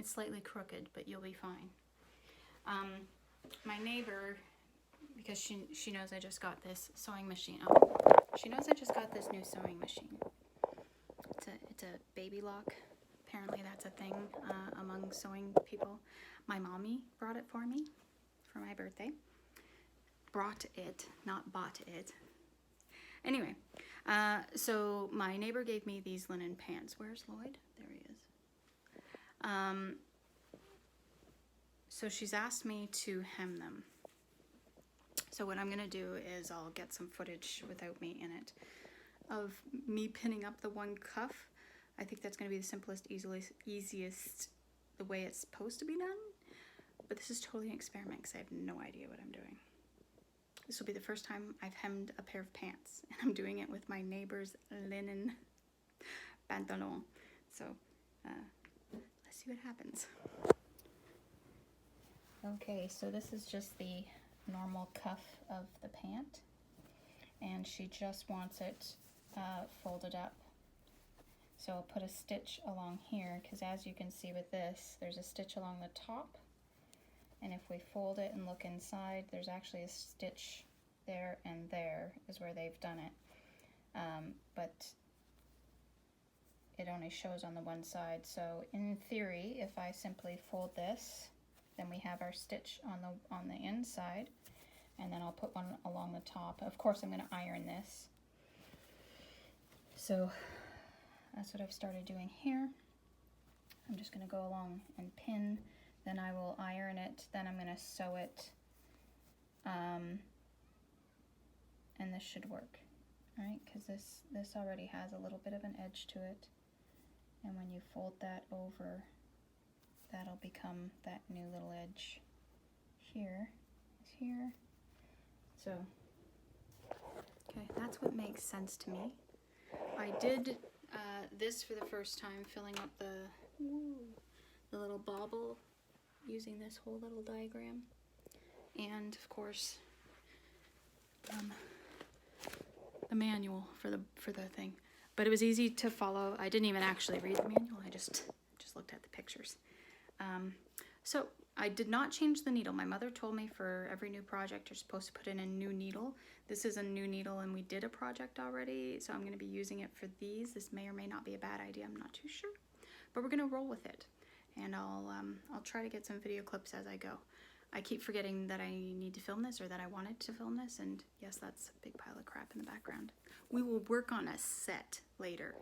It's slightly crooked, but you'll be fine. My neighbor, because she knows I just got this sewing machine. Oh, she knows I just got this new sewing machine. It's a baby lock. Apparently that's a thing among sewing people. My mommy brought it for me for my birthday. Brought it, not bought it. Anyway, so my neighbor gave me these linen pants. Where's Lloyd? There he is. So she's asked me to hem them. So what I'm gonna do is I'll get some footage without me in it of me pinning up the one cuff. I think that's gonna be the simplest, easiest, the way it's supposed to be done. But this is totally an experiment because I have no idea what I'm doing. This will be the first time I've hemmed a pair of pants, and I'm doing it with my neighbor's linen pantalon. So let's see what happens. Okay, so this is just the normal cuff of the pant, and she just wants it folded up. So I'll put a stitch along here, because as you can see with this, there's a stitch along the top, and if we fold it and look inside, there's actually a stitch there, and there is where they've done it. But it only shows on the one side. So in theory, if I simply fold this, then we have our stitch on the inside, and then I'll put one along the top. Of course, I'm going to iron this. So that's what I've started doing here. I'm just going to go along and pin, then I will iron it, then I'm going to sew it, and this should work, right? Because this already has a little bit of an edge to it, and when you fold that over, that'll become that new little edge here. So, okay, that's what makes sense to me. I did this for the first time, filling up the little bauble using this whole little diagram, and of course the manual for the thing. But it was easy to follow. I didn't even actually read the manual. I just looked at the pictures. So I did not change the needle. My mother told me for every new project you're supposed to put in a new needle. This is a new needle, and we did a project already, so I'm going to be using it for these. This may or may not be a bad idea. I'm not too sure, but we're going to roll with it, and I'll try to get some video clips as I go. I keep forgetting that I need to film this, or that I wanted to film this, and yes, that's a big pile of crap in the background. We will work on a set later.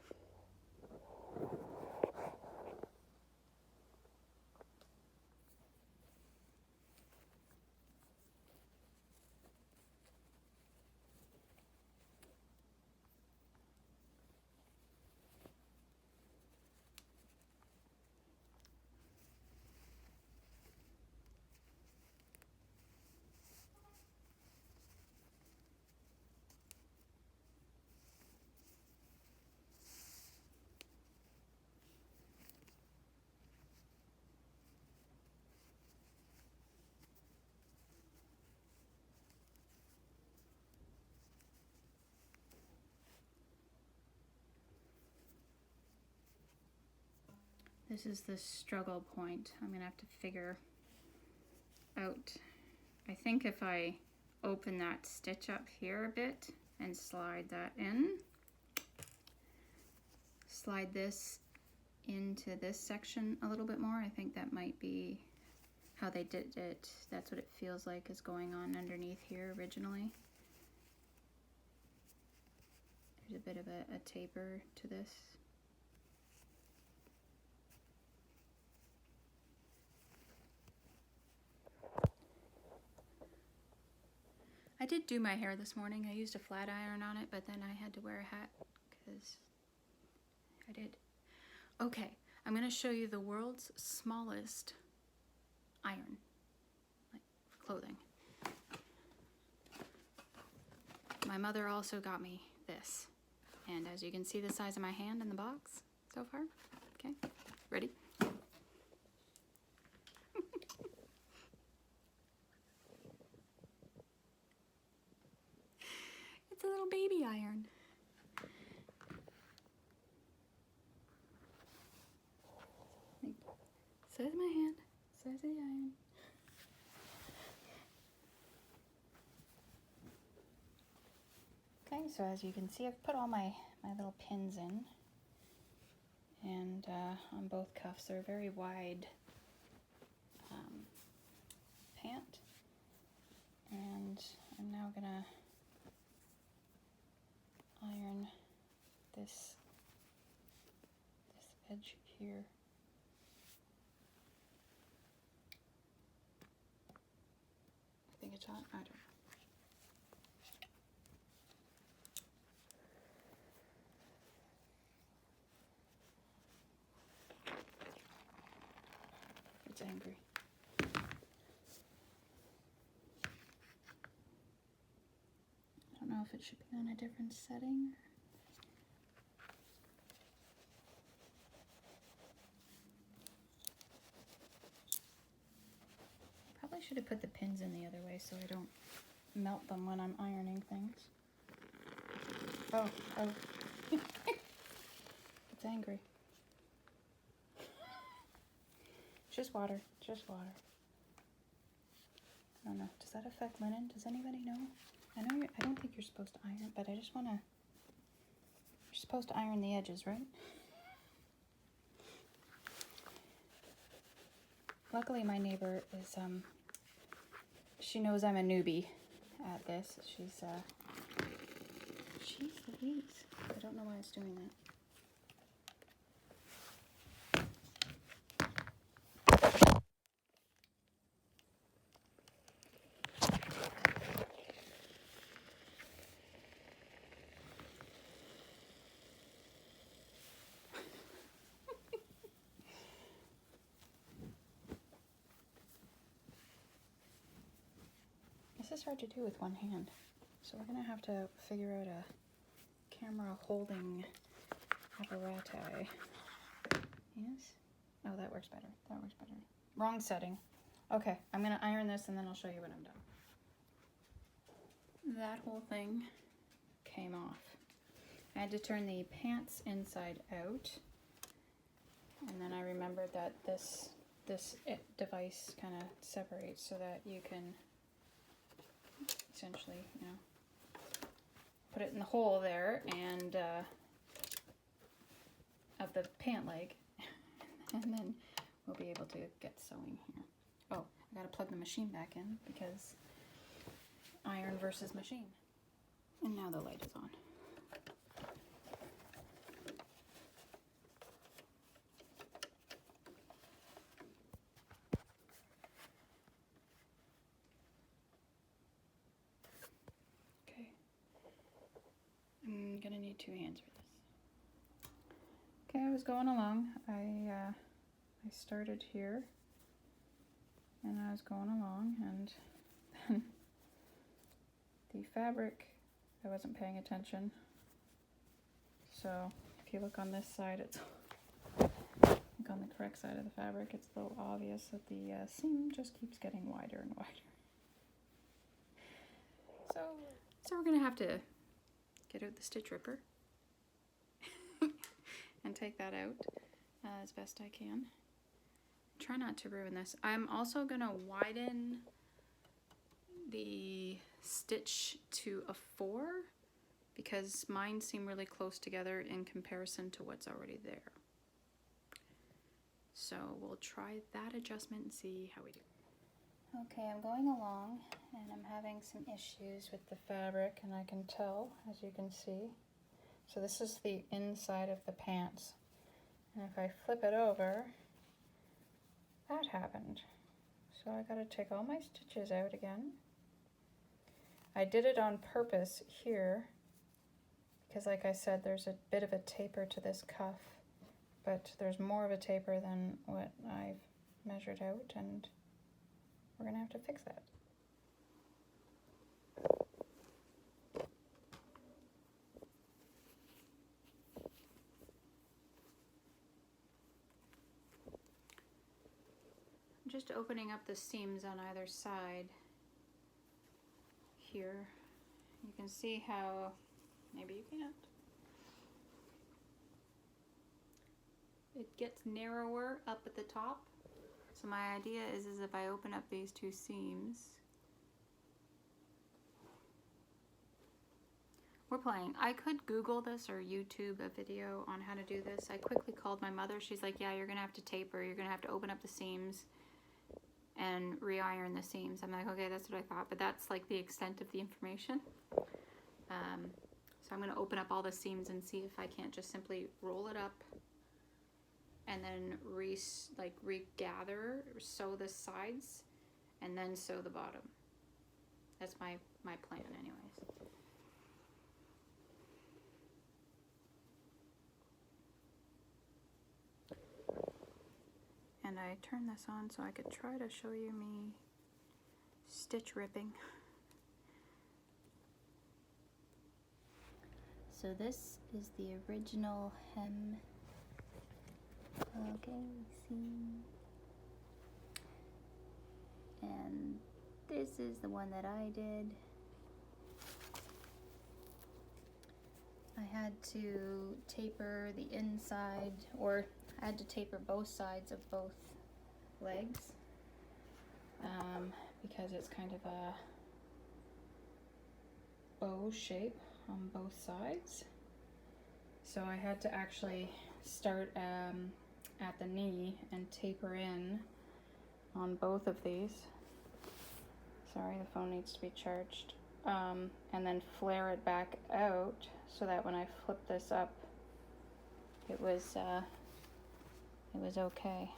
This is the struggle point. I'm gonna have to figure out. I think if I open that stitch up here a bit and slide that in, slide this into this section a little bit more, I think that might be how they did it. That's what it feels like is going on underneath here originally. There's a bit of a taper to this. I did do my hair this morning. I used a flat iron on it, but then I had to wear a hat because I did. Okay, I'm going to show you the world's smallest iron, like for clothing. My mother also got me this, and as you can see the size of my hand in the box so far. Okay, ready? It's a little baby iron. Size of my hand. Size of the iron. Okay, so as you can see, I've put all my little pins in. And on both cuffs, they're a very wide pant. And I'm now gonna iron this edge here. I think it's on, I don't know. It's angry. I don't know if it should be on a different setting. Probably should have put the pins in the other way so I don't melt them when I'm ironing things. Oh. It's angry. Just water, just water. I don't know, does that affect linen? Does anybody know? I don't think you're supposed to iron, but I just wanna, you're supposed to iron the edges, right? Luckily my neighbor is, she knows I'm a newbie at this. She's Louise. I don't know why it's doing that. This is hard to do with one hand, so we're gonna have to figure out a camera holding apparatus. Yes? Oh, that works better. That works better. Wrong setting. Okay, I'm gonna iron this and then I'll show you when I'm done. That whole thing came off. I had to turn the pants inside out, and then I remembered that this device kind of separates so that you can essentially, you know, put it in the hole there and of the pant leg, and then we'll be able to get sewing here. Oh, I gotta plug the machine back in because iron versus machine. And now the light is on. I'm gonna need 2 hands for this. Okay, I was going along. I started here, and I was going along, and then the fabric, I wasn't paying attention. So if you look on this side, it's look on the correct side of the fabric. It's a little obvious that the seam just keeps getting wider and wider. So we're gonna have to get out the stitch ripper and take that out as best I can. Try not to ruin this. I'm also gonna widen the stitch to a 4 because mine seem really close together in comparison to what's already there. So we'll try that adjustment and see how we do. Okay, I'm going along and I'm having some issues with the fabric, and I can tell, as you can see. So this is the inside of the pants. And if I flip it over, that happened. So I gotta take all my stitches out again. I did it on purpose here because, like I said, there's a bit of a taper to this cuff, but there's more of a taper than what I've measured out, and we're gonna have to fix that. I'm just opening up the seams on either side here. You can see how, maybe you can't. It gets narrower up at the top So my idea is if I open up these two seams, we're playing. I could Google this or YouTube a video on how to do this. I quickly called my mother. She's like, yeah, you're gonna have to taper. You're gonna have to open up the seams and re-iron the seams. I'm like, okay, that's what I thought, but that's like the extent of the information. So I'm gonna open up all the seams and see if I can't just simply roll it up and then regather, sew the sides, and then sew the bottom. That's my plan anyways. And I turned this on so I could try to show you me stitch ripping. So this is the original hem. Okay, see. And this is the one that I did. I had to taper the inside, or I had to taper both sides of both legs because it's kind of a bow shape on both sides. So I had to actually start at the knee and taper in on both of these. Sorry, the phone needs to be charged. And then flare it back out so that when I flip this up, it was okay.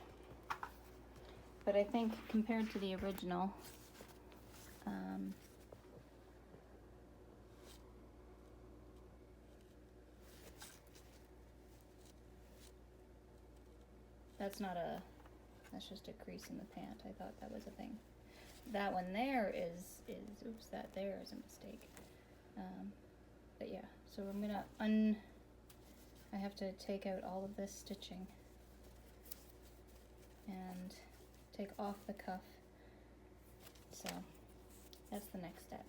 But I think compared to the original, that's just a crease in the pant. I thought that was a thing. That one there is oops, that there is a mistake. But yeah, so I'm gonna I have to take out all of this stitching and take off the cuff. So that's the next step.